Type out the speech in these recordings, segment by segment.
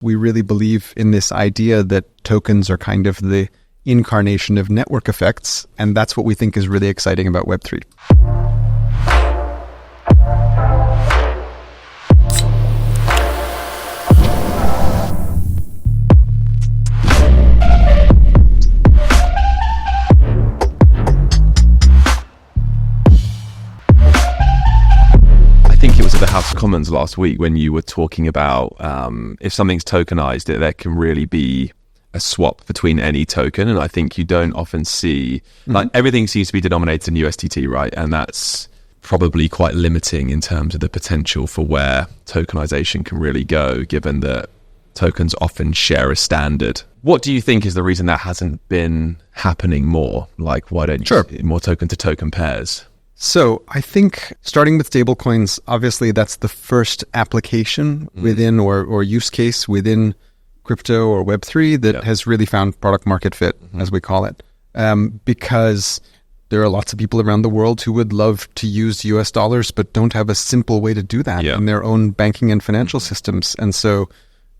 We really believe in this idea that tokens are kind of the incarnation of network effects, and that's what we think is really exciting about Web3. The House of Commons last week when you were talking about if something's tokenized, there can really be a swap between any token. And I think you don't often see, like, everything seems to be denominated in USDT, right? And that's probably quite limiting in terms of the potential for where tokenization can really go, given that tokens often share a standard. What do you think is the reason that hasn't been happening more? Like, why don't you see more token to token pairs? So I think starting with stablecoins, obviously that's the first application within or use case within crypto or Web3 that has really found product market fit, as we call it, because there are lots of people around the world who would love to use US dollars but don't have a simple way to do that in their own banking and financial systems. And so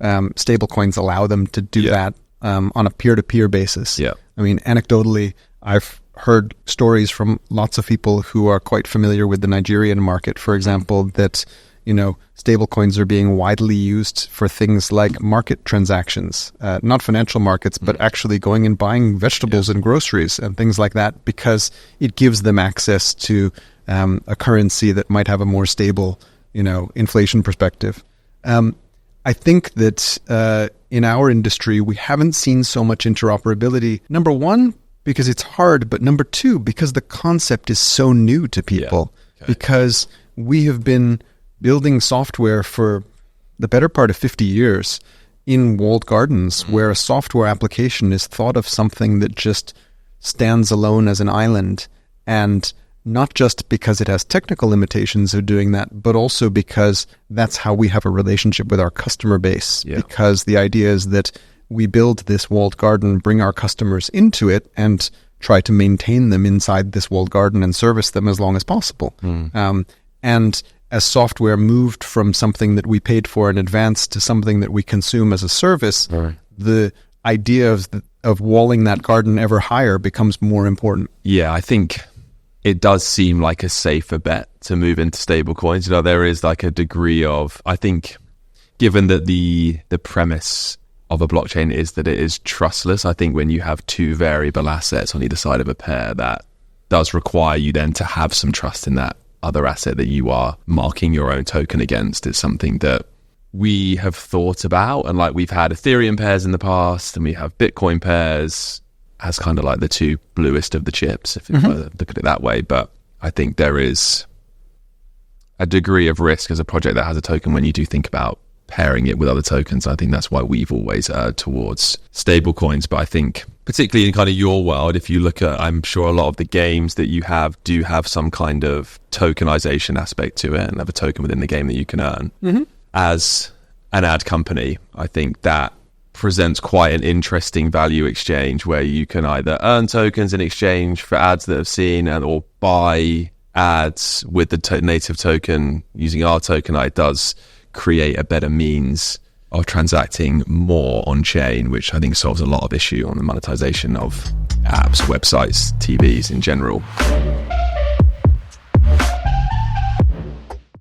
stablecoins allow them to do that on a peer-to-peer basis. I mean, anecdotally, I've heard stories from lots of people who are quite familiar with the Nigerian market, for example, that, you know, stablecoins are being widely used for things like market transactions, not financial markets, but actually going and buying vegetables and groceries and things like that, because it gives them access to a currency that might have a more stable, you know, inflation perspective. I think that in our industry, we haven't seen so much interoperability. Number one, because it's hard, but number two, because the concept is so new to people, because we have been building software for the better part of 50 years in walled gardens, where a software application is thought of something that just stands alone as an island, and not just because it has technical limitations of doing that, but also because that's how we have a relationship with our customer base, because the idea is that we build this walled garden, bring our customers into it, and try to maintain them inside this walled garden and service them as long as possible. And as software moved from something that we paid for in advance to something that we consume as a service, the idea of walling that garden ever higher becomes more important. Yeah, I think it does seem like a safer bet to move into stablecoins. You know, there is like a degree of, I think, given that the premise of a blockchain is that it is trustless. I think when you have two variable assets on either side of a pair, that does require you then to have some trust in that other asset that you are marking your own token against. It's something that we have thought about, and like we've had Ethereum pairs in the past and we have Bitcoin pairs as kind of like the two bluest of the chips, if you look at it that way. But I think there is a degree of risk as a project that has a token when you do think about pairing it with other tokens. I think that's why we've always erred towards stablecoins. But I think particularly in kind of your world, if you look at, I'm sure a lot of the games that you have do have some kind of tokenization aspect to it and have a token within the game that you can earn. As an ad company, I think that presents quite an interesting value exchange where you can either earn tokens in exchange for ads that have seen or buy ads with the native token using our token. It does create a better means of transacting more on chain, which I think solves a lot of issue on the monetization of apps, websites, TVs in general.